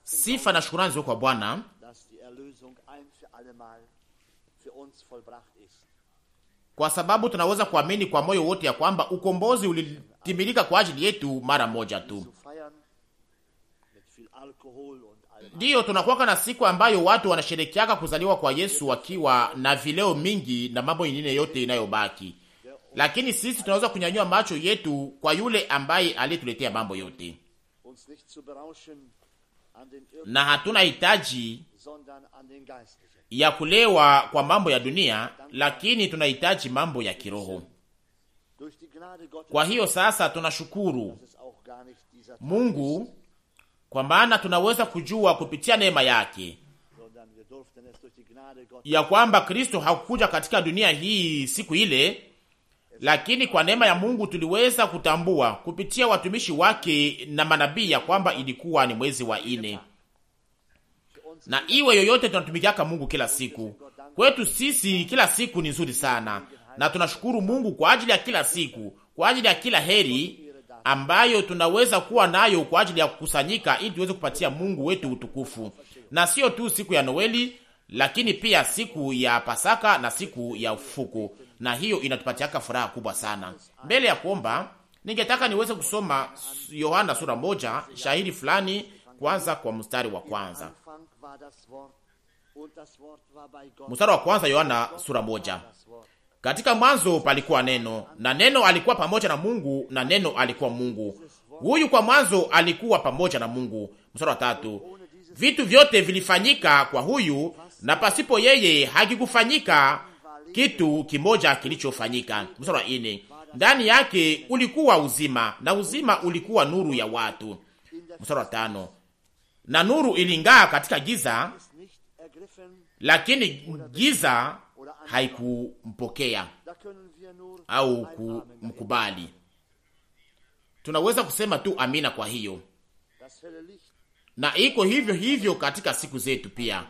Sifa na shukrani zote kwa Bwana kwa sababu tunaweza kuamini kwa moyo wote ya kwamba ukombozi ulitimilika kwa ajili yetu mara moja tu. Ndiyo, tunakuwa na siku ambayo watu wanasherekeaka kuzaliwa kwa Yesu wakiwa na vileo mingi na mambo mengine yote inayobaki, lakini sisi tunaweza kunyanyua macho yetu kwa yule ambaye aliyetuletea mambo yote, na hatuna hitaji ya kulewa kwa mambo ya dunia, lakini tunahitaji mambo ya kiroho. Kwa hiyo sasa tunashukuru Mungu kwa maana tunaweza kujua kupitia neema yake ya kwamba Kristo hakukuja katika dunia hii siku ile, lakini kwa neema ya Mungu tuliweza kutambua kupitia watumishi wake na manabii ya kwamba ilikuwa ni mwezi wa ine. Na iwe yoyote tunatumikiaka Mungu kila siku. Kwetu sisi kila siku ni nzuri sana, na tunashukuru Mungu kwa ajili ya kila siku, kwa ajili ya kila heri ambayo tunaweza kuwa nayo kwa ajili ya kukusanyika ili tuweze kupatia Mungu wetu utukufu. Na sio tu siku ya Noeli, lakini pia siku ya Pasaka na siku ya ufufuko. Na hiyo inatupatiaka furaha kubwa sana. Mbele ya kuomba, ningetaka niweze kusoma Yohana sura 1, shahidi fulani kwanza kwa mstari wa kwanza. Mstari wa kwanza, Yohana sura 1. Katika mwanzo palikuwa neno, na neno alikuwa pamoja na Mungu, na neno alikuwa Mungu. Huyu kwa mwanzo alikuwa pamoja na Mungu. Mstari wa 3. Vitu vyote vilifanyika kwa huyu, na pasipo yeye hakikufanyika kitu kimoja kilichofanyika. Mstari wa 4. Ndani yake ulikuwa uzima, na uzima ulikuwa nuru ya watu. Mstari wa 5. Na nuru iling'aa katika giza, lakini giza haikumpokea au kumkubali. Tunaweza kusema tu amina kwa hiyo. Na iko hivyo hivyo katika siku zetu pia.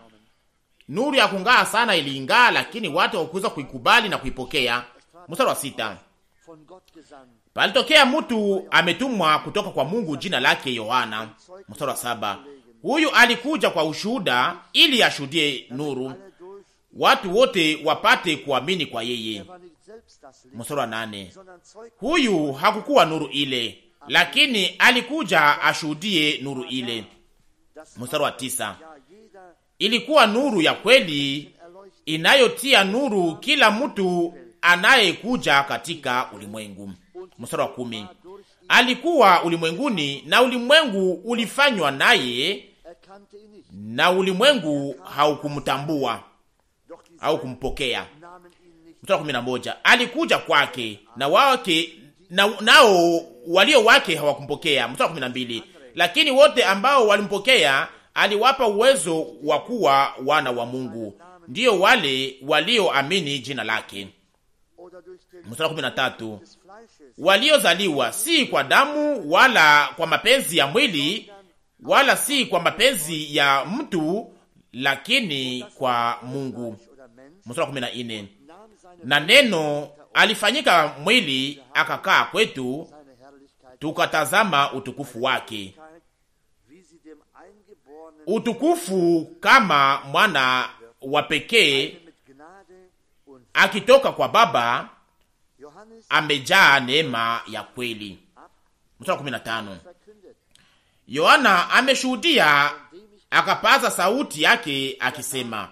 Nuru ya kung'aa sana iling'aa, lakini watu hawakuweza kuikubali na kuipokea. Mstari wa 6. Palitokea mtu ametumwa kutoka kwa Mungu, jina lake Yohana. Mstari wa 7. Huyu alikuja kwa ushuhuda ili ashuhudie nuru, watu wote wapate kuamini kwa yeye. Mstari wa 8. Huyu hakukuwa nuru ile, lakini alikuja ashuhudie nuru ile. Mstari wa 9. Ilikuwa nuru ya kweli inayotia nuru kila mtu anayekuja katika ulimwengu. Mstari wa 10. Alikuwa ulimwenguni, na ulimwengu ulifanywa naye, na ulimwengu haukumtambua au kumpokea. Mstari wa 11. Alikuja kwake, na wake nao walio wake hawakumpokea. Mstari wa 12. Lakini wote ambao walimpokea aliwapa uwezo wa kuwa wana wa Mungu, ndiyo wale walioamini jina lake. Mstari wa 13. Waliozaliwa si kwa damu wala kwa mapenzi ya mwili wala si kwa mapenzi ya mtu, lakini kwa Mungu. Mstari wa 14. Na neno alifanyika mwili akakaa kwetu, tukatazama utukufu wake, utukufu kama mwana wa pekee akitoka kwa Baba, amejaa neema ya kweli. Mstari wa 15. Yohana ameshuhudia, akapaza sauti yake akisema,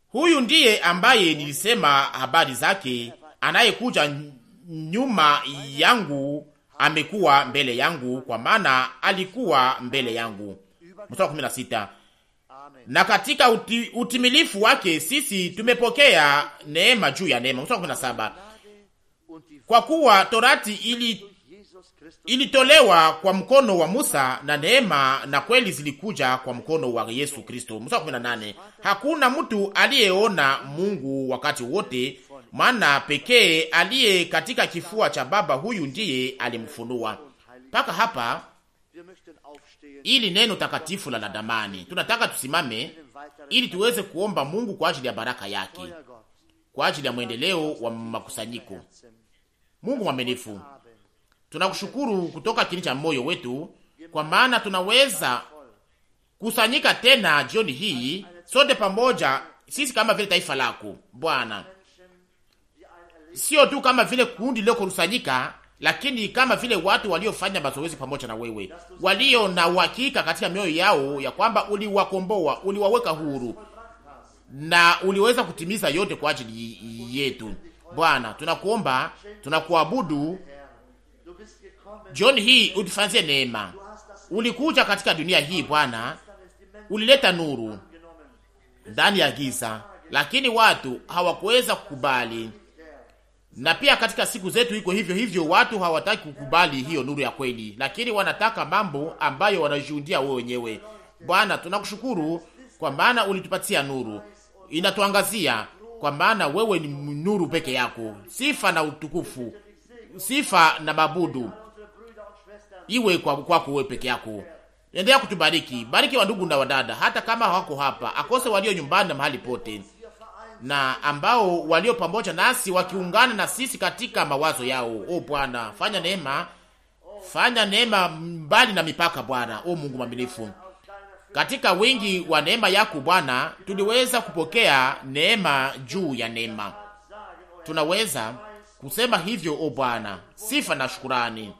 huyu ndiye ambaye nilisema habari zake, anayekuja nyuma yangu amekuwa mbele yangu, kwa maana alikuwa mbele yangu. Mstari wa 16. Na katika utimilifu wake sisi tumepokea neema juu ya neema. Mstari wa 17. Kwa kuwa torati ilitolewa kwa mkono wa Musa, na neema na kweli zilikuja kwa mkono wa Yesu Kristo. Mstari wa 18. Hakuna mtu aliyeona Mungu wakati wote, maana pekee aliye katika kifua cha Baba, huyu ndiye alimfunua. Mpaka hapa ili neno takatifu la damani. Tunataka tusimame ili tuweze kuomba Mungu kwa ajili ya baraka yake, kwa ajili ya mwendeleo wa makusanyiko. Mungu mwaminifu, Tunakushukuru kutoka kini cha moyo wetu, kwa maana tunaweza kusanyika tena jioni hii sote pamoja, sisi kama vile taifa lako Bwana, sio tu kama vile kundi lilo kusanyika, lakini kama vile watu waliofanya mazoezi pamoja na wewe, walio na uhakika katika mioyo yao ya kwamba uliwakomboa, uliwaweka huru na uliweza kutimiza yote kwa ajili yetu. Bwana, tunakuomba, tunakuabudu jioni hii, utufanzie neema. Ulikuja katika dunia hii Bwana, ulileta nuru ndani ya giza, lakini watu hawakuweza kukubali. Na pia katika siku zetu iko hivyo hivyo, watu hawataki kukubali hiyo nuru ya kweli, lakini wanataka mambo ambayo wanashuhudia wao wenyewe. Bwana, tunakushukuru kwa maana ulitupatia nuru, inatuangazia, kwa maana wewe ni nuru peke yako. Sifa na utukufu, sifa na mabudu iwe kwako wewe peke yako. Endelea kutubariki, bariki wa ndugu na wadada, hata kama hawako hapa, akose walio nyumbani na mahali pote, na ambao walio pamoja nasi wakiungana na sisi katika mawazo yao. O Bwana, fanya neema mbali na mipaka Bwana. O Mungu mwaminifu, katika wingi wa neema yako Bwana, tuliweza kupokea neema juu ya neema. Tunaweza kusema hivyo, o Bwana. Sifa na shukurani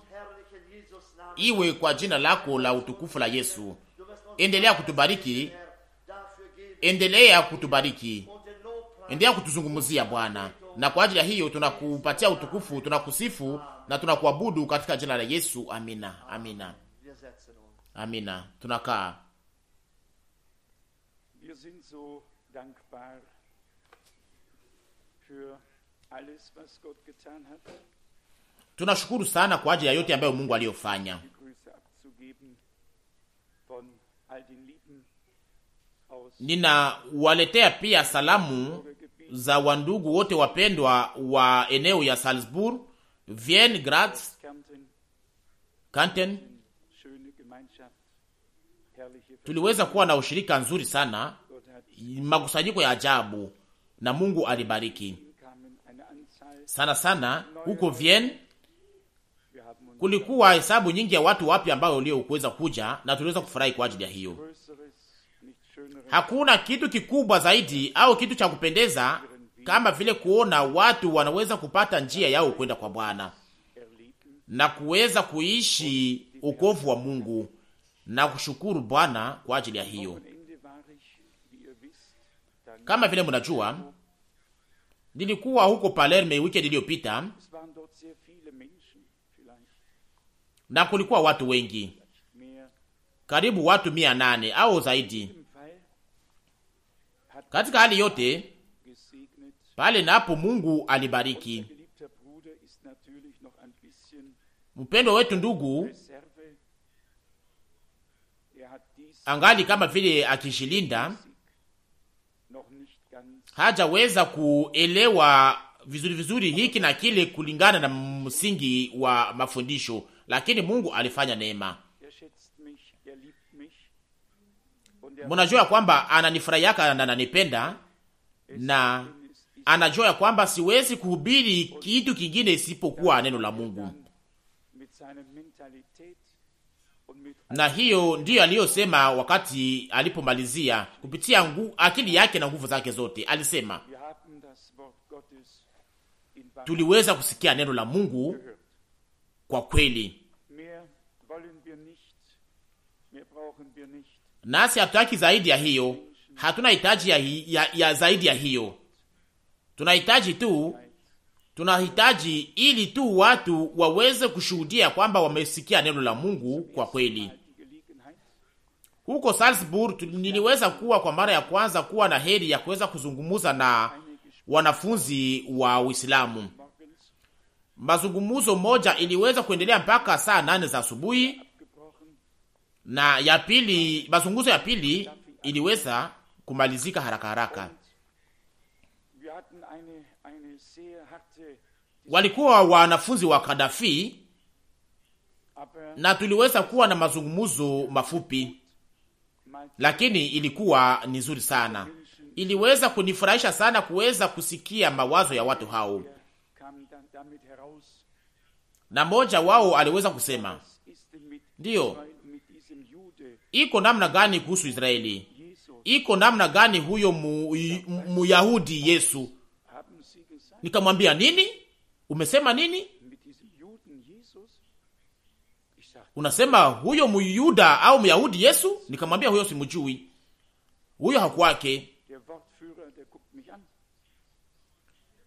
iwe kwa jina lako la utukufu la Yesu. Endelea kutubariki, endelea kutuzungumzia Bwana, na kwa ajili ya hiyo tunakupatia utukufu, tunakusifu na tunakuabudu katika jina la Yesu. Amina, amina, amina. Tunakaa. Wir sind so dankbar für alles was Gott getan hat. Tunashukuru sana kwa ajili ya yote ambayo Mungu aliyofanya. Ninawaletea pia salamu za wandugu wote wapendwa wa eneo ya Salzburg, Vienne, Graz, Kanten. Tuliweza kuwa na ushirika nzuri sana, makusanyiko ya ajabu, na Mungu alibariki sana sana. Huko Vienne kulikuwa hesabu nyingi ya watu wapya ambao waliokuweza kuja, na tuliweza kufurahi kwa ajili ya hiyo. Hakuna kitu kikubwa zaidi au kitu cha kupendeza kama vile kuona watu wanaweza kupata njia yao kwenda kwa Bwana na kuweza kuishi wokovu wa Mungu, na kushukuru Bwana kwa ajili ya hiyo. Kama vile mnajua, nilikuwa huko Palermo weekend iliyopita, na kulikuwa watu wengi, karibu watu 800 au zaidi. Katika hali yote pale napo Mungu alibariki. Mpendo wetu ndugu angali kama vile akishilinda, hajaweza kuelewa vizuri hiki na kile kulingana na msingi wa mafundisho, lakini Mungu alifanya neema. Mnajua kwamba ananifurahiaka na ananipenda, na anajua kwamba siwezi kuhubiri kitu kingine isipokuwa neno la Mungu. Na hiyo ndiyo aliyosema wakati alipomalizia kupitia akili yake na nguvu zake zote. Alisema tuliweza kusikia neno la Mungu kwa kweli, nasi hatutaki zaidi ya hiyo. Hatuna hitaji ya zaidi ya hiyo. Tunahitaji ili tu watu waweze kushuhudia kwamba wamesikia neno la Mungu kwa kweli. Huko Salzburg niliweza kuwa kwa mara ya kwanza kuwa na heri ya kuweza kuzungumuza na wanafunzi wa Uislamu. Mazungumuzo moja iliweza kuendelea mpaka saa 8 za asubuhi, na mazungumzo ya pili iliweza kumalizika haraka. Walikuwa wanafunzi wa Kadafi, na tuliweza kuwa na mazungumzo mafupi, lakini ilikuwa ni nzuri sana. Iliweza kunifurahisha sana kuweza kusikia mawazo ya watu hao. na mmoja wao aliweza kusema, ndiyo, iko namna gani kuhusu Israeli? Iko namna gani huyo Muyahudi Yesu? Nikamwambia, nini? Umesema nini? Unasema huyo Muyuda au Myahudi Yesu? Nikamwambia, huyo simjui, huyo hakuwake.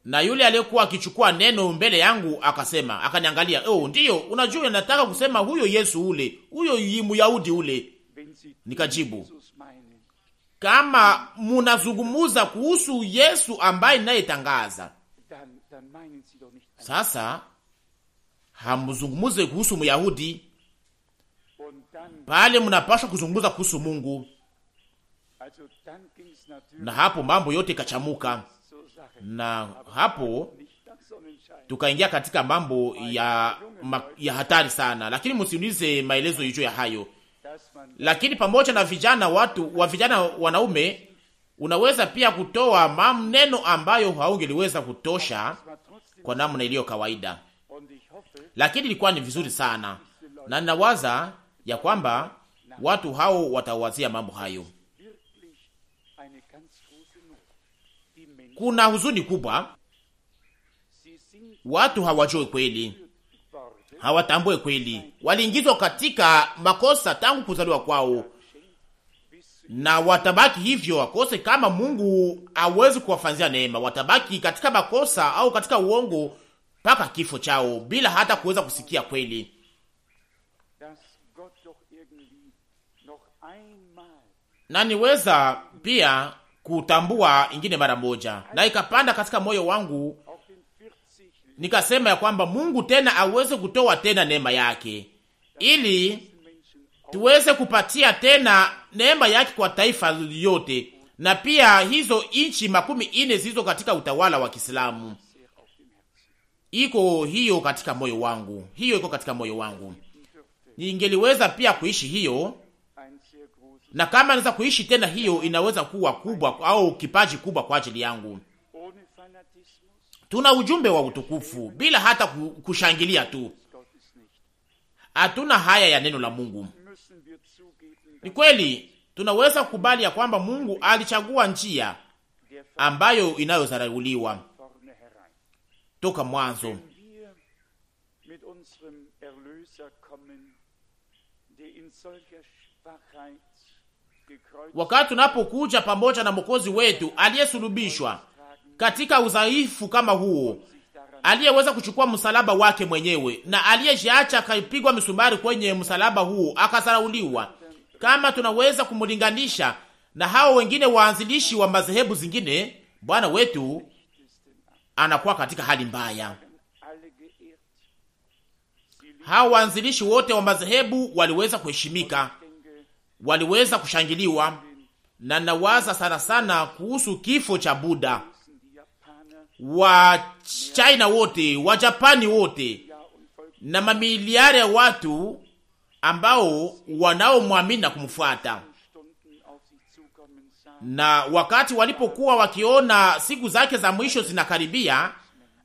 Na yule aliyekuwa akichukua neno mbele yangu akasema, akaniangalia, ndiyo, unajua nataka kusema huyo Yesu ule, huyo Myahudi ule. Nikajibu, kama munazungumuza kuhusu Yesu ambaye ninayetangaza, sasa hamuzungumuze kuhusu Myahudi, pale mnapaswa kuzungumuza kuhusu Mungu. Na hapo mambo yote ikachamuka, na hapo tukaingia katika mambo ya hatari sana, lakini msiulize maelezo hiyo ya hayo. Lakini pamoja na vijana wanaume, unaweza pia kutoa maneno ambayo haungeliweza kutosha kwa namna iliyo kawaida, lakini ilikuwa ni vizuri sana, na ninawaza ya kwamba watu hao watawazia mambo hayo. Kuna huzuni kubwa, watu hawajui kweli, hawatambue kweli, waliingizwa katika makosa tangu kuzaliwa kwao, na watabaki hivyo wakose. Kama Mungu hawezi kuwafanzia neema, watabaki katika makosa au katika uongo mpaka kifo chao, bila hata kuweza kusikia kweli. Na niweza pia kutambua ingine mara moja, na ikapanda katika moyo wangu, nikasema ya kwamba Mungu tena aweze kutoa tena neema yake, ili tuweze kupatia tena neema yake kwa taifa yote, na pia hizo inchi 40 zilizo katika utawala wa Kiislamu. Iko hiyo katika moyo wangu, hiyo iko katika moyo wangu. Ningeliweza pia kuishi hiyo, na kama naweza kuishi tena hiyo, inaweza kuwa kubwa au kipaji kubwa kwa ajili yangu. Tuna ujumbe wa utukufu bila hata kushangilia tu. Hatuna haya ya neno la Mungu. Ni kweli tunaweza kukubali ya kwamba Mungu alichagua njia ambayo inayozarauliwa toka mwanzo. Wakati tunapokuja pamoja na Mwokozi wetu aliyesulubishwa katika udhaifu kama huo, aliyeweza kuchukua msalaba wake mwenyewe na aliyejiacha akapigwa misumari kwenye msalaba huo akasarauliwa, kama tunaweza kumlinganisha na hao wengine waanzilishi wa madhehebu zingine, Bwana wetu anakuwa katika hali mbaya. Hao waanzilishi wote wa madhehebu waliweza kuheshimika, waliweza kushangiliwa, na nawaza sana sana kuhusu kifo cha Buddha. Wa China wote, wa Japani wote, na mamiliari ya watu ambao wanaomwamini na kumfuata. Na wakati walipokuwa wakiona siku zake za mwisho zinakaribia,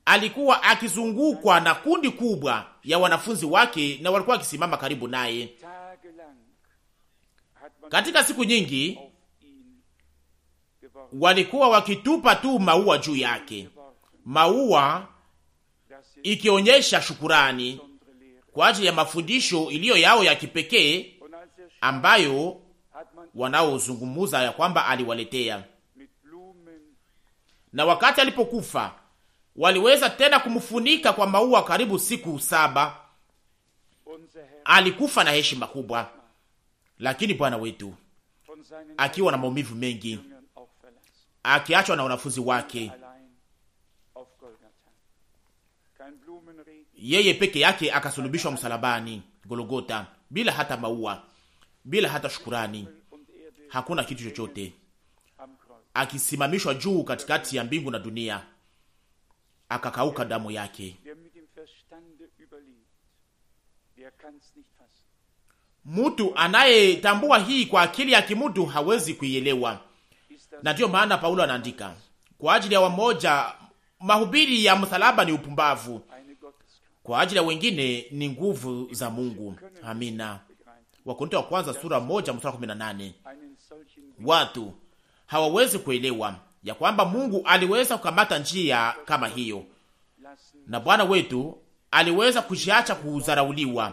alikuwa akizungukwa na kundi kubwa ya wanafunzi wake, na walikuwa wakisimama karibu naye. Katika siku nyingi walikuwa wakitupa tu maua juu yake, maua ikionyesha shukurani kwa ajili ya mafundisho iliyo yao ya kipekee ambayo wanaozungumuza ya kwamba aliwaletea. Na wakati alipokufa, waliweza tena kumfunika kwa maua karibu siku 7. Alikufa na heshima kubwa, lakini Bwana wetu akiwa na maumivu mengi, akiachwa na wanafunzi wake, yeye peke yake akasulubishwa msalabani Golgota, bila hata maua, bila hata shukurani, hakuna kitu chochote, akisimamishwa juu katikati ya mbingu na dunia, akakauka damu yake. Mtu anayetambua hii kwa akili ya kimutu hawezi kuielewa. Na ndiyo maana Paulo anaandika, kwa ajili ya wamoja mahubiri ya msalaba ni upumbavu, kwa ajili ya wengine ni nguvu za Mungu. Amina. Wakorintho wa kwanza sura 1:18. Watu hawawezi kuelewa ya kwamba Mungu aliweza kukamata njia kama hiyo, na Bwana wetu aliweza kujiacha kudharauliwa,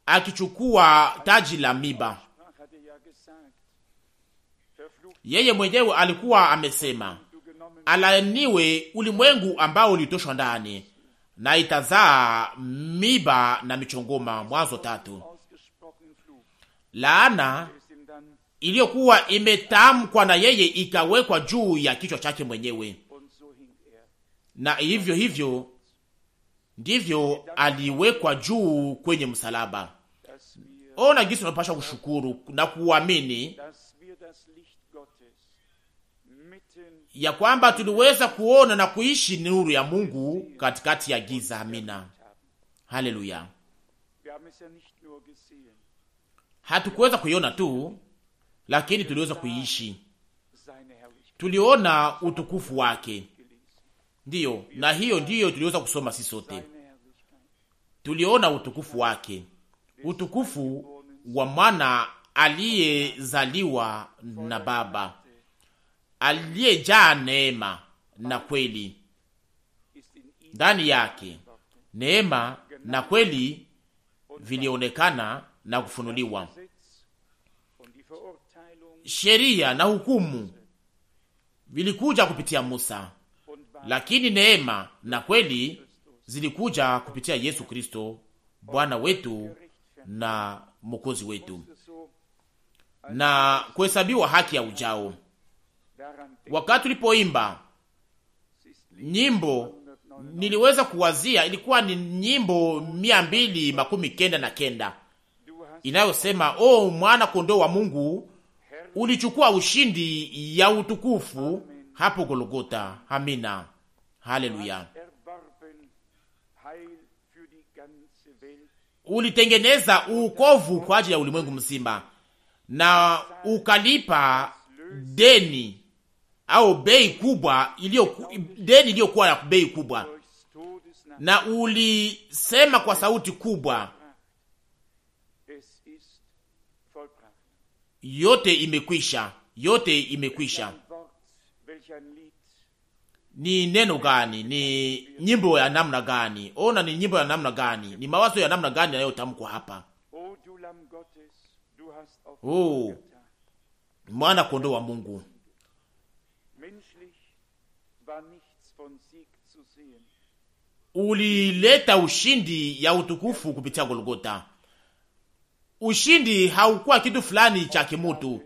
akichukua taji la miba. Yeye mwenyewe alikuwa amesema, alaaniwe ulimwengu ambao ulitoshwa ndani na itazaa miba na michongoma. Mwanzo 3. Laana iliyokuwa imetamkwa na yeye ikawekwa juu ya kichwa chake mwenyewe, na hivyo ndivyo aliwekwa juu kwenye msalaba. Ona jinsi tunapasha kushukuru na kuamini ya kwamba tuliweza kuona na kuishi nuru ya Mungu katikati ya giza. Amina. Haleluya. Hatukuweza kuiona tu, lakini tuliweza kuiishi. Tuliona utukufu wake. Ndiyo, na hiyo ndiyo tuliweza kusoma sisi sote. Tuliona utukufu wake, utukufu wa mwana aliyezaliwa na Baba, aliyejaa neema na kweli. Ndani yake neema na kweli vilionekana na kufunuliwa. Sheria na hukumu vilikuja kupitia Musa, lakini neema na kweli zilikuja kupitia Yesu Kristo, Bwana wetu na Mwokozi wetu, na kuhesabiwa haki ya ujao. Wakati tulipoimba nyimbo, niliweza kuwazia, ilikuwa ni nyimbo 299 inayosema, o mwana kondoo wa Mungu, ulichukua ushindi ya utukufu hapo Golgota. Amina. Haleluya. Ulitengeneza uokovu kwa ajili ya ulimwengu mzima, na ukalipa deni au bei kubwa, deni iliyokuwa ya bei kubwa, na ulisema kwa sauti kubwa, yote imekwisha, yote imekwisha. Ni neno gani? Ni nyimbo ya namna gani? Ona, ni nyimbo ya namna gani? Ni mawazo ya namna gani yanayotamkwa hapa? Oh, mwana kondoo wa Mungu. Ulileta ushindi ya utukufu kupitia Golgota. Ushindi haukuwa kitu fulani cha kimutu,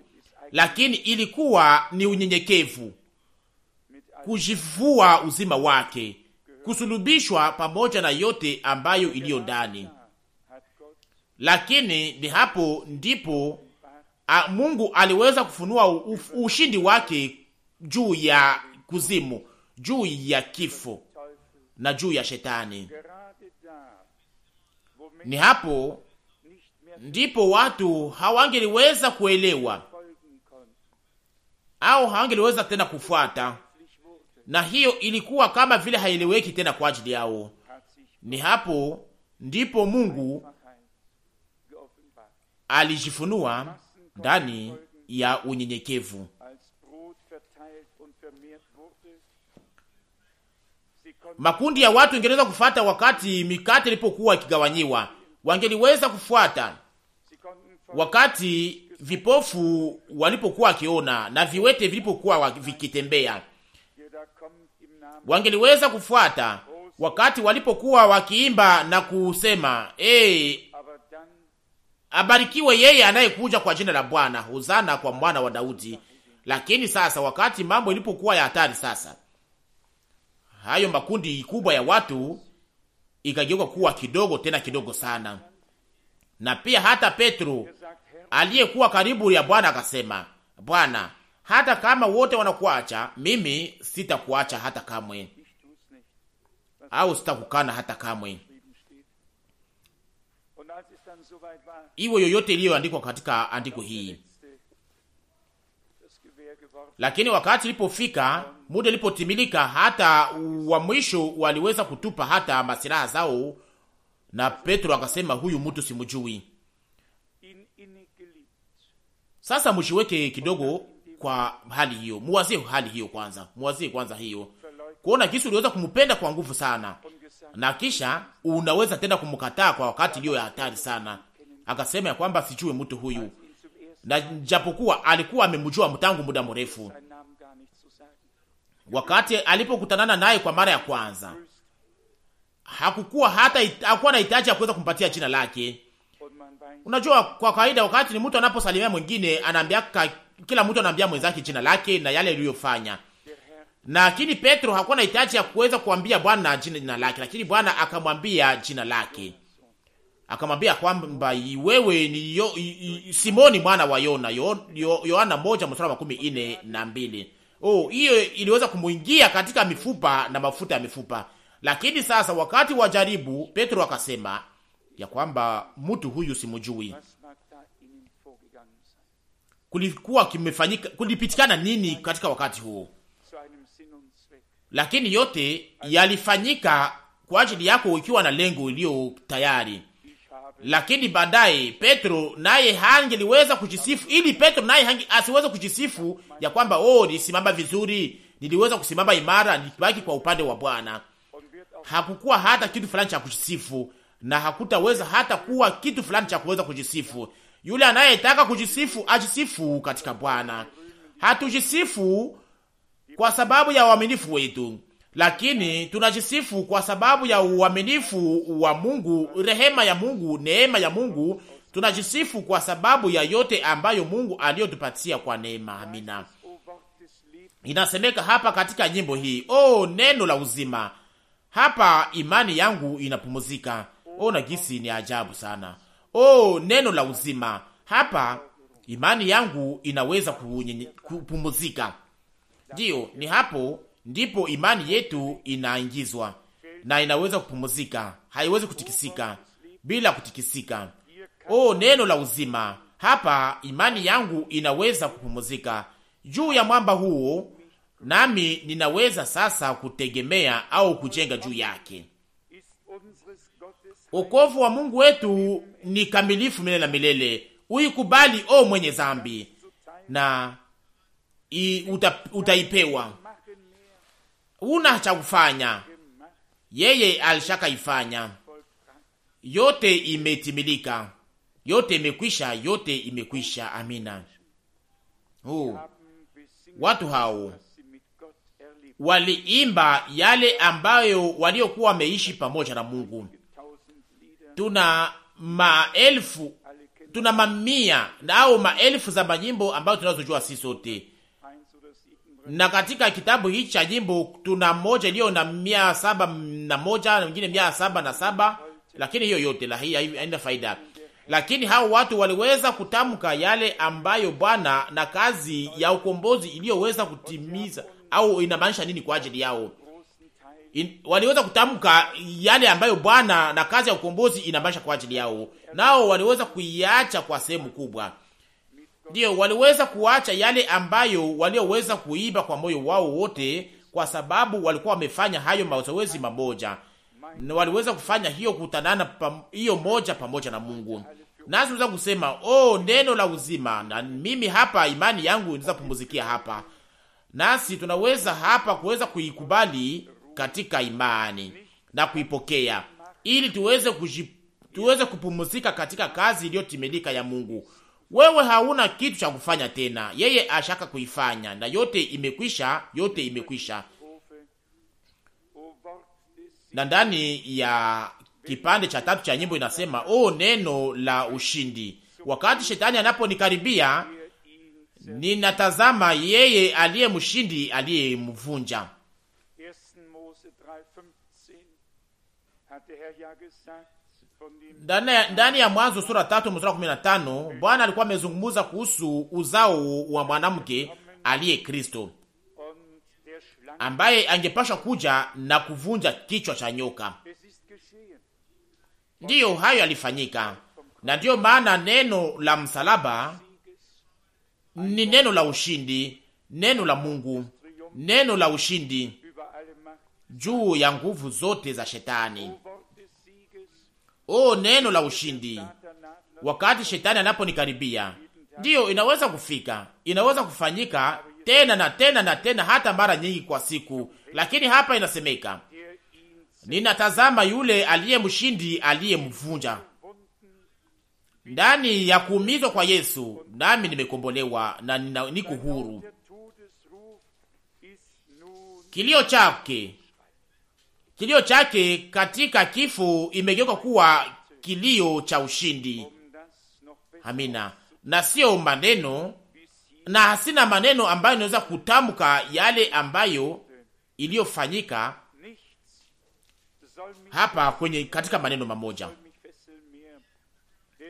lakini ilikuwa ni unyenyekevu, kujivua uzima wake, kusulubishwa pamoja na yote ambayo iliyo ndani. Lakini ni hapo ndipo Mungu aliweza kufunua ushindi wake juu ya kuzimu, juu ya kifo na juu ya shetani. Ni hapo ndipo watu hawangeliweza kuelewa au hawangeliweza tena kufuata, na hiyo ilikuwa kama vile haieleweki tena kwa ajili yao. Ni hapo ndipo Mungu alijifunua ndani ya unyenyekevu. Makundi ya watu ingeweza kufuata wakati mikate ilipokuwa ikigawanyiwa, wangeliweza kufuata wakati vipofu walipokuwa wakiona na viwete vilipokuwa vikitembea, wangeliweza kufuata wakati walipokuwa wakiimba na kusema, abarikiwe yeye anayekuja kwa jina la Bwana, hosana kwa mwana wa Daudi. Lakini sasa wakati mambo ilipokuwa ya hatari, sasa hayo makundi kubwa ya watu ikageuka kuwa kidogo, tena kidogo sana. Na pia hata Petro aliyekuwa karibu ya Bwana akasema, Bwana, hata kama wote wanakuacha, mimi sitakuacha hata kamwe, au sitakukana hata kamwe. Iwe yoyote iliyoandikwa katika andiko hii. Lakini wakati ilipofika, muda ilipotimilika, hata wa mwisho waliweza kutupa hata masilaha zao, na Petro akasema, huyu mtu simjui. Sasa mshiweke kidogo kwa hali hiyo, muwazie hali hiyo kwanza, muwazie kwanza hiyo, kuona kisi uliweza kumpenda kwa nguvu sana, na kisha unaweza tena kumkataa kwa wakati iliyo ya hatari sana. Akasema ya kwamba sijui mtu huyu, na japokuwa alikuwa amemjua mtangu muda mrefu. Wakati alipokutanana naye kwa mara ya kwanza, hakuwa na hitaji ya kuweza kumpatia jina lake. Unajua, kwa kawaida wakati ni mtu anaposalimia mwingine, anaambia kila mtu anaambia mwenzake jina lake na yale aliyofanya. Lakini Petro hakuwa na hitaji ya kuweza kuambia Bwana jina lake, lakini Bwana akamwambia jina lake. Akamwambia kwamba wewe ni Simoni mwana wa Yona, Yohana 1:42. Hiyo iliweza kumuingia katika mifupa na mafuta ya mifupa. Lakini sasa wakati wa jaribu, Petro akasema ya kwamba mtu huyu simjui. Kulikuwa kimefanyika, kulipitikana nini katika wakati huo? Lakini yote yalifanyika kwa ajili yako ukiwa na lengo iliyo tayari. Lakini baadaye Petro naye hangeliweza kujisifu, ili Petro naye asiweze kujisifu ya kwamba nisimama vizuri, niliweza kusimama imara, nibaki kwa upande wa Bwana. Hakukuwa hata kitu fulani cha kujisifu, na hakutaweza hata kuwa kitu fulani cha kuweza kujisifu. Yule anayetaka kujisifu ajisifu katika Bwana. Hatujisifu kwa sababu ya uaminifu wetu, lakini tunajisifu kwa sababu ya uaminifu wa Mungu, rehema ya Mungu, neema ya Mungu. Tunajisifu kwa sababu ya yote ambayo Mungu aliyotupatia kwa neema. Amina. Inasemeka hapa katika nyimbo hii, neno la uzima. Hapa imani yangu inapumuzika. Na gisi ni ajabu sana. Neno la uzima. Hapa imani yangu inaweza kupumuzika. Ndiyo, ni hapo ndipo imani yetu inaingizwa na inaweza kupumuzika. Haiwezi kutikisika bila kutikisika. Neno la uzima. Hapa imani yangu inaweza kupumuzika juu ya mwamba huo, nami ninaweza sasa kutegemea au kujenga juu yake. Wokovu wa Mungu wetu ni kamilifu milele na milele. Uikubali mwenye zambi, na utaipewa. Una cha kufanya, yeye alishakaifanya. Yote imetimilika, yote imekwisha, yote imekwisha. Amina. Watu hao waliimba yale ambayo waliokuwa wameishi pamoja na Mungu. Tuna mamia au maelfu za manyimbo ambayo tunazojua sisi sote, na katika kitabu hiki cha nyimbo tuna moja iliyo na 701 na nyingine 707, lakini hiyo yote haina faida. Lakini hao watu waliweza kutamka yale ambayo Bwana na kazi ya ukombozi iliyoweza kutimiza, au inamaanisha nini kwa ajili yao. Waliweza kutamka yale ambayo Bwana na kazi ya ukombozi inamaanisha kwa ajili yao, nao waliweza kuiacha kwa sehemu kubwa. Ndio, waliweza kuacha yale ambayo walioweza kuiba kwa moyo wao wote, kwa sababu walikuwa wamefanya hayo mazoezi mamoja, na waliweza kufanya hiyo kutanana hiyo moja pamoja na Mungu. Nasi tunaweza kusema neno la uzima, na mimi hapa imani yangu inaweza kupumzikia hapa. Nasi tunaweza hapa kuweza kuikubali katika imani na kuipokea, ili tuweze kupumzika katika kazi iliyotimilika ya Mungu. Wewe hauna kitu cha kufanya tena, yeye ashaka kuifanya, na yote imekwisha, yote imekwisha. Na ndani ya kipande cha 3 cha nyimbo inasema neno la ushindi. Wakati shetani anaponikaribia, ninatazama yeye aliye mshindi, aliyemvunja. Ndani ya Mwanzo sura 3:15 Bwana alikuwa amezungumza kuhusu uzao wa mwanamke aliye Kristo, ambaye angepashwa kuja na kuvunja kichwa cha nyoka. Ndiyo, hayo yalifanyika, na ndiyo maana neno la msalaba ni neno la ushindi, neno la Mungu, neno la ushindi juu ya nguvu zote za shetani. neno la ushindi. Wakati shetani anaponikaribia, ndiyo inaweza kufika, inaweza kufanyika tena na tena na tena, hata mara nyingi kwa siku. Lakini hapa inasemeka, ninatazama yule aliye mshindi, aliyemvunja. Ndani ya kuumizwa kwa Yesu nami nimekombolewa na niko huru. Kilio chake katika kifo imegeuka kuwa kilio cha ushindi. Amina. Na sio maneno, na hasina maneno ambayo inaweza kutamka yale ambayo iliyofanyika hapa katika maneno mamoja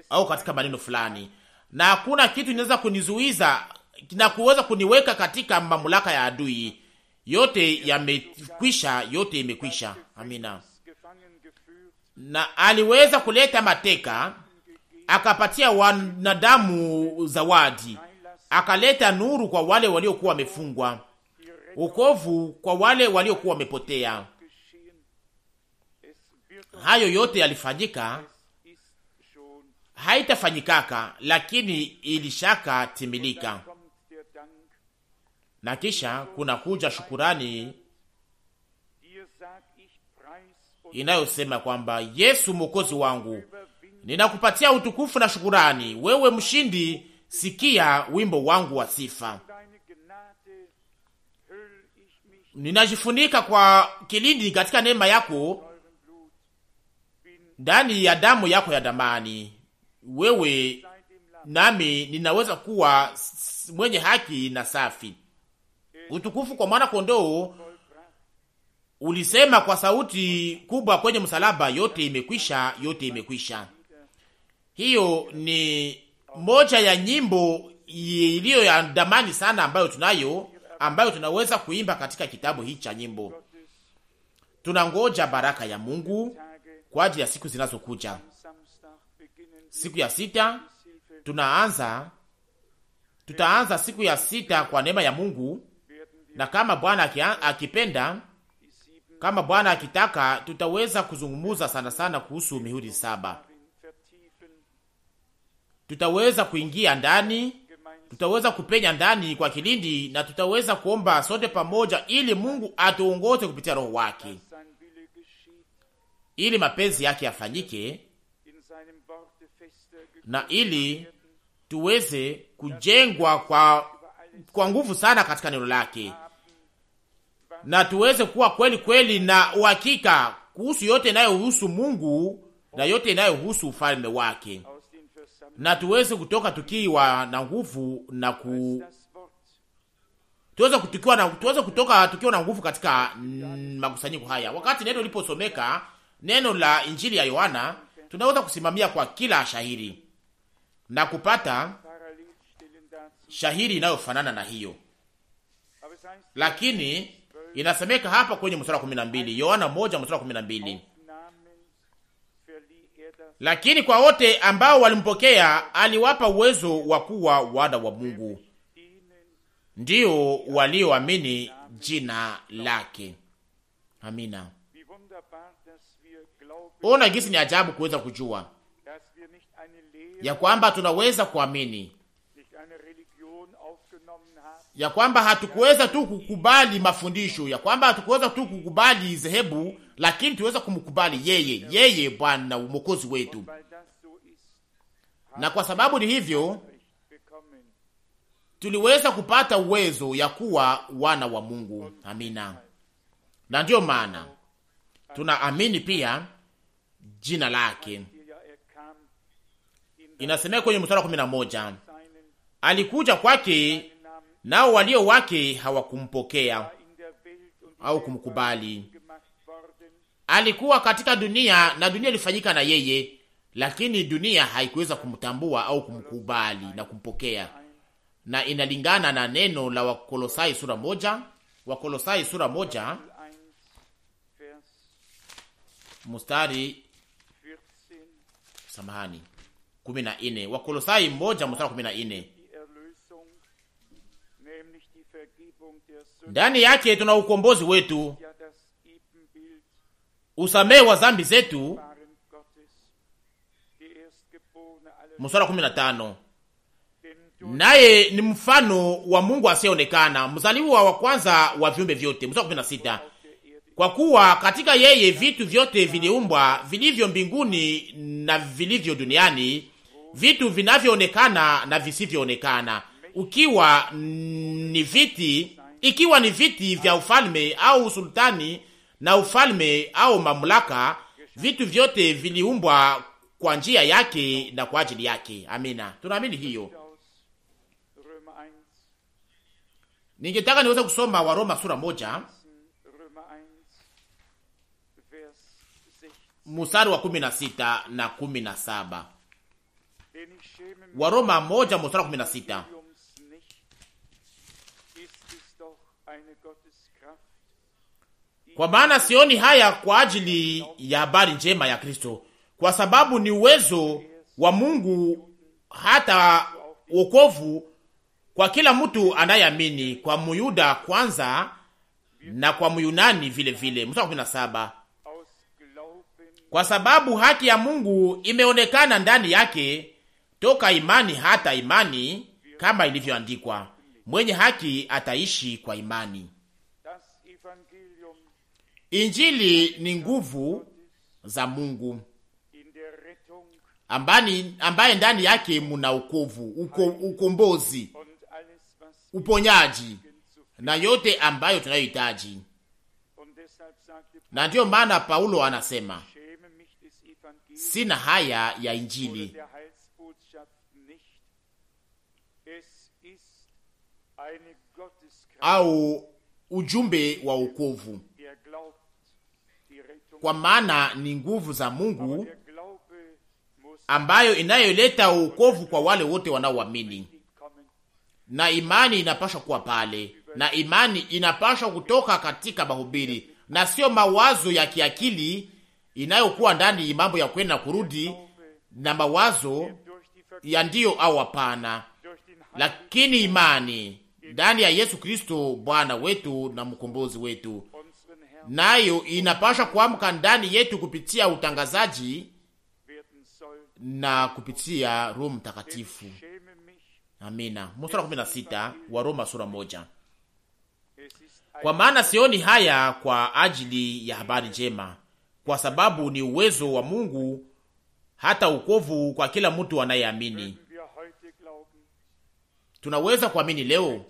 au katika maneno fulani, na hakuna kitu inaweza kunizuiza na kuweza kuniweka katika mamlaka ya adui. Yote yamekwisha, yote imekwisha. Amina. Na aliweza kuleta mateka, akapatia wanadamu zawadi, akaleta nuru kwa wale waliokuwa wamefungwa, wokovu kwa wale waliokuwa wamepotea. Hayo yote yalifanyika, haitafanyikaka, lakini ilishaka timilika. Na kisha kuna kuja shukurani inayosema kwamba Yesu mwokozi wangu, ninakupatia utukufu na shukurani. Wewe mshindi, sikia wimbo wangu wa sifa. Ninajifunika kwa kilindi katika neema yako, ndani ya damu yako ya damani. Wewe nami ninaweza kuwa mwenye haki na safi. Utukufu kwa mwana kondoo. Ulisema kwa sauti kubwa kwenye msalaba, yote imekwisha, yote imekwisha. Hiyo ni moja ya nyimbo iliyo ya damani sana ambayo tunaweza kuimba katika kitabu hiki cha nyimbo. Tunangoja baraka ya Mungu kwa ajili ya siku zinazokuja. Siku ya sita tutaanza siku ya sita kwa neema ya Mungu, na kama Bwana akipenda, kama Bwana akitaka, tutaweza kuzungumuza sana sana kuhusu mihuri 7. Tutaweza kuingia ndani, tutaweza kupenya ndani kwa kilindi, na tutaweza kuomba sote pamoja ili Mungu atuongoze kupitia Roho wake, ili mapenzi yake yafanyike, na ili tuweze kujengwa kwa nguvu sana katika neno lake, na tuweze kuwa kweli kweli na uhakika kuhusu yote inayohusu Mungu na yote inayohusu ufalme wake, na tuweze kutoka tukiwa na nguvu na tuweze kutoka tukiwa na nguvu katika makusanyiko haya. Wakati neno liposomeka, neno la Injili ya Yohana, tunaweza kusimamia kwa kila shahiri na kupata shahiri inayofanana na hiyo. Lakini inasemeka hapa kwenye mstari wa 12, Yohana 1 mstari wa 12, lakini kwa wote ambao walimpokea aliwapa uwezo wa kuwa wana wa Mungu, ndio walioamini jina lake. Amina. Ona gisi ni ajabu kuweza kujua ya kwamba tunaweza kuamini, ya kwamba hatukuweza tu kukubali mafundisho, ya kwamba hatukuweza tu kukubali dhehebu, lakini tuweza kumkubali yeye Bwana Mwokozi wetu. Na kwa sababu ni hivyo, tuliweza kupata uwezo ya kuwa wana wa Mungu. Amina. Na ndio maana tunaamini pia jina lake. Inasemeka kwenye mstari wa 11, alikuja kwake nao walio wake hawakumpokea au kumkubali. Alikuwa katika dunia na dunia ilifanyika na yeye, lakini dunia haikuweza kumtambua au kumkubali na kumpokea. Na inalingana na neno la Wakolosai sura 1, Wakolosai sura 1 mstari 14, Wakolosai 1 mstari 14. Ndani yake tuna ukombozi wetu, usamehe wa dhambi zetu, Mstari wa 15, naye ni mfano wa Mungu asiyeonekana, mzaliwa wa kwanza wa viumbe vyote. Mstari wa 16, kwa kuwa katika yeye vitu vyote viliumbwa, vilivyo mbinguni na vilivyo duniani, vitu vinavyoonekana na visivyoonekana, ikiwa ni viti vya ufalme au usultani na ufalme au mamlaka, vitu vyote viliumbwa kwa njia yake na kwa ajili yake. Amina, tunaamini hiyo. Ningetaka niweze kusoma Waroma sura 1 mstari wa 16 na 17. Waroma 1 mstari wa 16. Kwa maana sioni haya kwa ajili ya habari njema ya Kristo, kwa sababu ni uwezo wa Mungu hata wokovu kwa kila mtu anayeamini, kwa Myuda kwanza na kwa Myunani vile vile. Mstari wa 17, kwa sababu haki ya Mungu imeonekana ndani yake toka imani hata imani, kama ilivyoandikwa, mwenye haki ataishi kwa imani. Injili ni nguvu za Mungu ambaye ndani yake muna ukovu, ukombozi, uponyaji na yote ambayo tunayohitaji. Na ndiyo maana Paulo anasema sina haya ya Injili au ujumbe wa ukovu, kwa maana ni nguvu za Mungu ambayo inayoleta ukovu kwa wale wote wanaoamini. Na imani inapaswa kuwa pale, na imani inapaswa kutoka katika mahubiri na sio mawazo ya kiakili inayokuwa ndani mambo ya kwenda na kurudi na mawazo ya ndio au hapana, lakini imani ndani ya Yesu Kristo Bwana wetu na mkombozi wetu, nayo inapaswa kuamka ndani yetu kupitia utangazaji na kupitia Roho Mtakatifu. Amina. Mstari wa 16 wa Roma sura 1. Kwa maana sioni haya kwa ajili ya habari njema, kwa sababu ni uwezo wa Mungu hata ukovu kwa kila mtu anayeamini. Tunaweza kuamini leo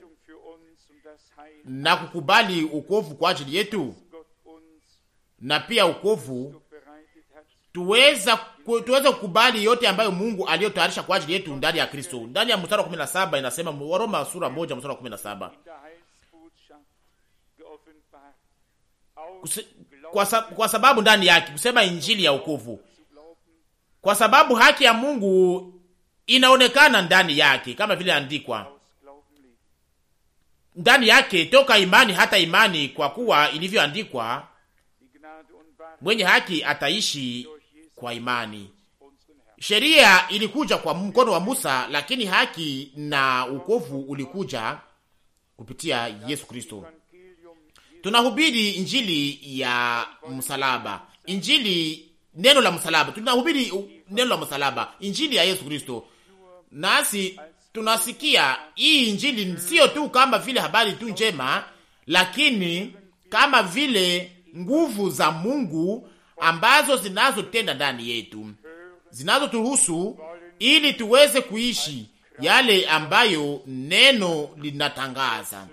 na kukubali ukovu kwa ajili yetu, na pia ukovu tuweza kukubali yote ambayo Mungu aliyotayarisha kwa ajili yetu ndani ya Kristo. Ndani ya mstari wa 17 inasema, Waroma sura 1 mstari wa 17, kwa sababu ndani yake, kusema injili ya wokovu, kwa sababu haki ya Mungu inaonekana ndani yake, kama vile andikwa ndani yake toka imani hata imani, kwa kuwa ilivyoandikwa, mwenye haki ataishi kwa imani. Sheria ilikuja kwa mkono wa Musa, lakini haki na wokovu ulikuja kupitia Yesu Kristo. Tunahubiri injili ya msalaba, injili neno la msalaba. Tunahubiri neno la msalaba, injili ya Yesu Kristo. Nasi tunasikia hii injili sio tu kama vile habari tu njema, lakini kama vile nguvu za Mungu ambazo zinazotenda ndani yetu, zinazoturuhusu ili tuweze kuishi yale ambayo neno linatangaza,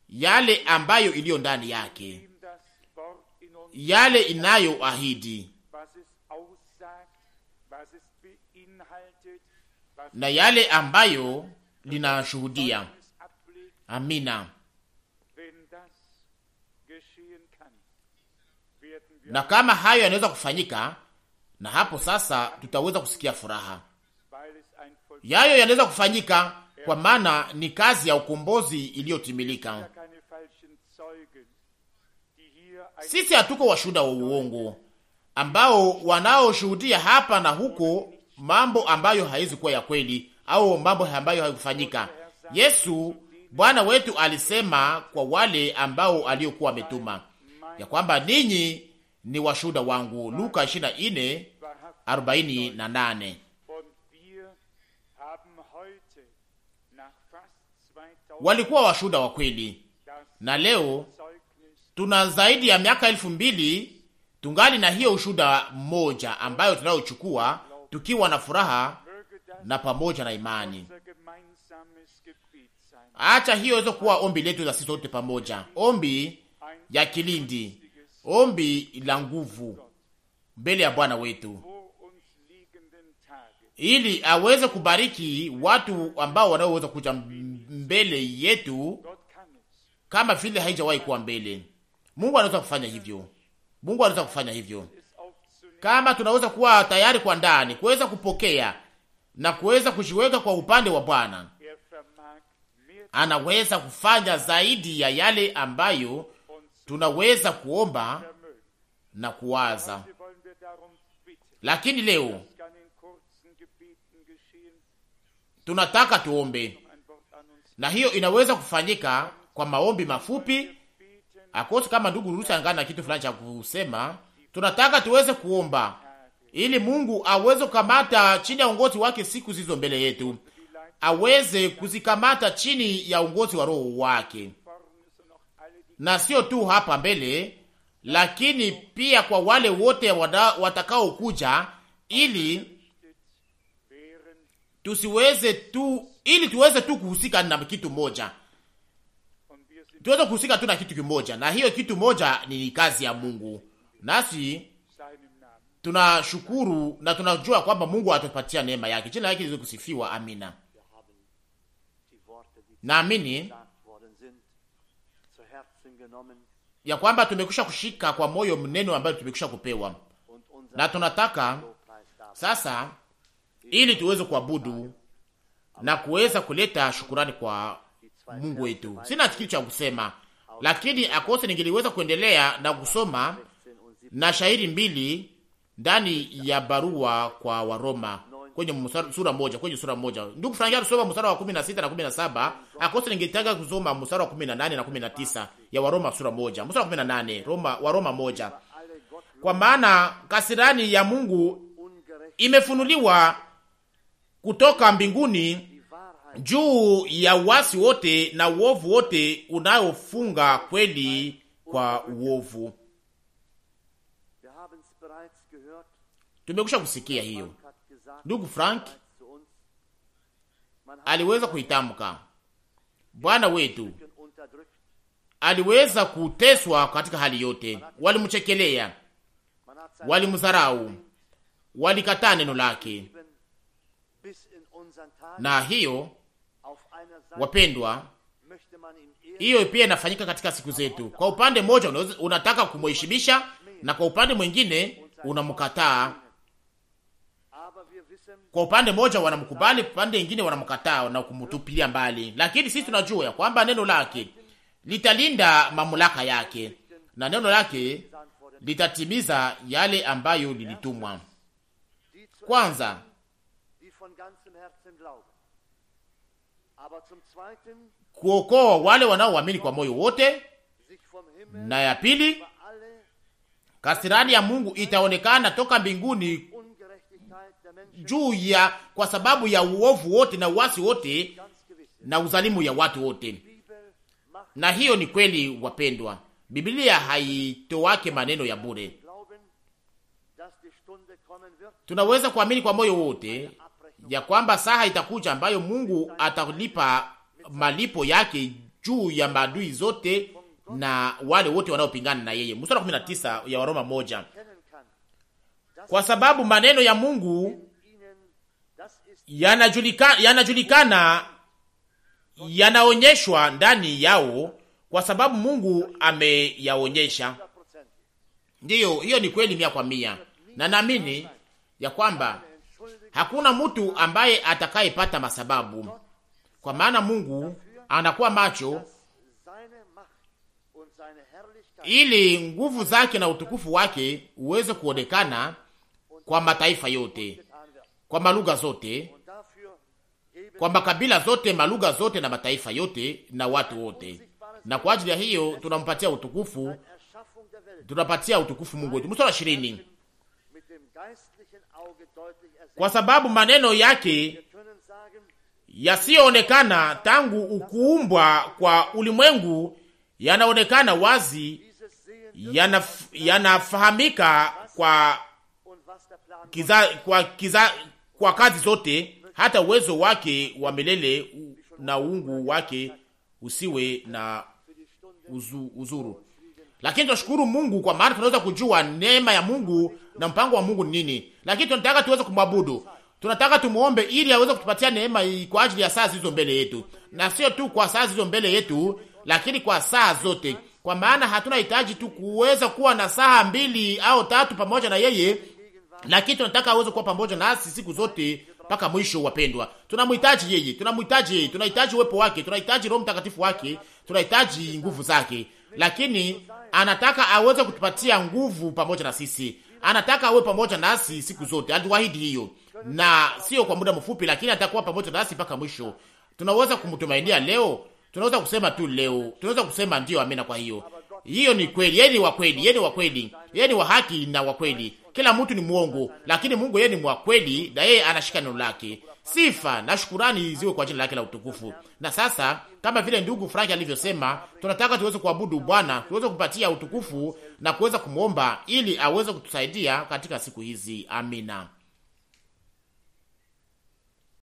yale ambayo iliyo ndani yake, yale inayoahidi na yale ambayo linashuhudia. Amina. Na kama hayo yanaweza kufanyika, na hapo sasa tutaweza kusikia furaha. Yayo yanaweza kufanyika kwa maana ni kazi ya ukombozi iliyotimilika. Sisi hatuko washuhuda wa uongo ambao wanaoshuhudia hapa na huko mambo ambayo haiwezi kuwa ya kweli au mambo ambayo haikufanyika. Yesu Bwana wetu alisema kwa wale ambao aliokuwa ametuma ya kwamba ninyi ni washuhuda wangu, Luka 24 48. Walikuwa washuhuda wa kweli, na leo tuna zaidi ya miaka 2000 tungali na hiyo ushuhuda mmoja ambayo tunayochukua tukiwa na furaha na pamoja na imani. Acha hiyo iweze kuwa ombi letu za sisi wote pamoja, ombi ya kilindi, ombi la nguvu mbele ya Bwana wetu, ili aweze kubariki watu ambao wanaoweza kuja mbele yetu kama vile haijawahi kuwa mbele. Mungu anaweza kufanya hivyo. Mungu anaweza kufanya hivyo kama tunaweza kuwa tayari kwa ndani kuweza kupokea na kuweza kujiweka kwa upande wa Bwana. Anaweza kufanya zaidi ya yale ambayo tunaweza kuomba na kuwaza. Lakini leo tunataka tuombe, na hiyo inaweza kufanyika kwa maombi mafupi. Akosi kama ndugu Rusi angana kitu fulani cha kusema, tunataka tuweze kuomba ili Mungu aweze kukamata chini ya uongozi wake siku zizo mbele yetu, aweze kuzikamata chini ya uongozi wa Roho wake, na sio tu hapa mbele, lakini pia kwa wale wote watakao kuja, ili tuweze tu kuhusika na kitu moja, tuweze kuhusika tu na kitu kimoja, na hiyo kitu moja ni kazi ya Mungu. Nasi tunashukuru na tunajua kwamba Mungu atatupatia neema yake. Jina lake liweze kusifiwa. Amina. Naamini ya kwamba tumekwisha kushika kwa moyo mneno ambayo tumekwisha kupewa, na tunataka sasa, ili tuweze kuabudu na kuweza kuleta shukurani kwa Mungu wetu. Sina kitu cha kusema, lakini akose ningeliweza kuendelea na kusoma na shairi mbili ndani ya barua kwa Waroma kwenye sura moja. Ndugu Frankia tusoma mstari wa 16 na 17. Akose ningetaka kusoma mstari wa 18 na 19 ya Waroma sura moja. Mstari wa 18, Waroma moja. Kwa maana kasirani ya Mungu imefunuliwa kutoka mbinguni juu ya uasi wote na uovu wote unaofunga kweli kwa uovu. Tumekwisha kusikia hiyo. Ndugu Frank aliweza kuitamka. Bwana wetu aliweza kuteswa katika hali yote. Walimchekelea, walimdharau, walikataa neno lake. Na hiyo, wapendwa, hiyo pia inafanyika katika siku zetu. Kwa upande mmoja unataka kumheshimisha, na kwa upande mwingine unamkataa. Kwa upande mmoja wanamkubali, upande mwingine wanamkataa na kumtupilia mbali. Lakini sisi tunajua ya kwamba neno lake litalinda mamlaka yake, na neno lake litatimiza yale ambayo lilitumwa. Kwanza, kuokoa wale wanaoamini kwa moyo wote, na ya pili, kasirani ya Mungu itaonekana toka mbinguni juu ya, kwa sababu ya uovu wote na uasi wote na uzalimu ya watu wote. Na hiyo ni kweli, wapendwa. Biblia haitowake maneno ya bure. Tunaweza kuamini kwa moyo wote ya kwamba saa itakuja ambayo Mungu atalipa malipo yake juu ya maadui zote na wale wote wanaopingana na yeye. Mstari 19 ya Waroma moja. Kwa sababu maneno ya Mungu yanajulikana, yanaonyeshwa ndani yao, kwa sababu Mungu ameyaonyesha. Ndiyo, hiyo ni kweli 100%. Na naamini ya kwamba hakuna mtu ambaye atakayepata masababu, kwa maana Mungu anakuwa macho ili nguvu zake na utukufu wake uweze kuonekana kwa mataifa yote, kwa malugha zote, kwa makabila zote, malugha zote na mataifa yote na watu wote. Na kwa ajili ya hiyo tunampatia utukufu, tunapatia utukufu Mungu wetu. Mstari 20. kwa sababu maneno yake yasiyoonekana tangu ukuumbwa kwa ulimwengu yanaonekana wazi, yanafahamika kwa kazi zote, hata uwezo wake wa milele na uungu wake usiwe na uzuru. Lakini tunashukuru Mungu kwa maana tunaweza kujua neema ya Mungu na mpango wa Mungu ni nini. Lakini tunataka tuweze kumwabudu. Tunataka tumuombe ili aweze kutupatia neema kwa ajili ya saa hizo mbele yetu. Na sio tu kwa saa hizo mbele yetu, lakini kwa saa zote. Kwa maana hatuna hitaji tu kuweza kuwa na saa 2 au 3 pamoja na yeye, lakini tunataka aweze kuwa pamoja nasi siku zote mpaka mwisho. Wapendwa, tunamhitaji yeye, tunahitaji uwepo wake, tunahitaji Roho Mtakatifu wake, tunahitaji nguvu zake. Lakini anataka aweze kutupatia nguvu pamoja na sisi. Anataka awe pamoja nasi siku zote. Alituahidi hiyo. Na sio kwa muda mfupi, lakini atakuwa pamoja nasi mpaka mwisho. Tunaweza kumtumainia leo. Tunaweza kusema tu leo. Tunaweza kusema ndio amina kwa hiyo. Hiyo ni kweli. Yeye ni wa kweli. Yeye ni wa kweli. Yeye ni wa haki na wa kweli. Kila mtu ni muongo, lakini Mungu yeye ni wa kweli na yeye anashika neno lake. Sifa na shukrani ziwe kwa jina lake la utukufu. Na sasa kama vile ndugu Frank alivyosema, tunataka tuweze kuabudu Bwana, tuweze kupatia utukufu na kuweza kumuomba ili aweze kutusaidia katika siku hizi. Amina.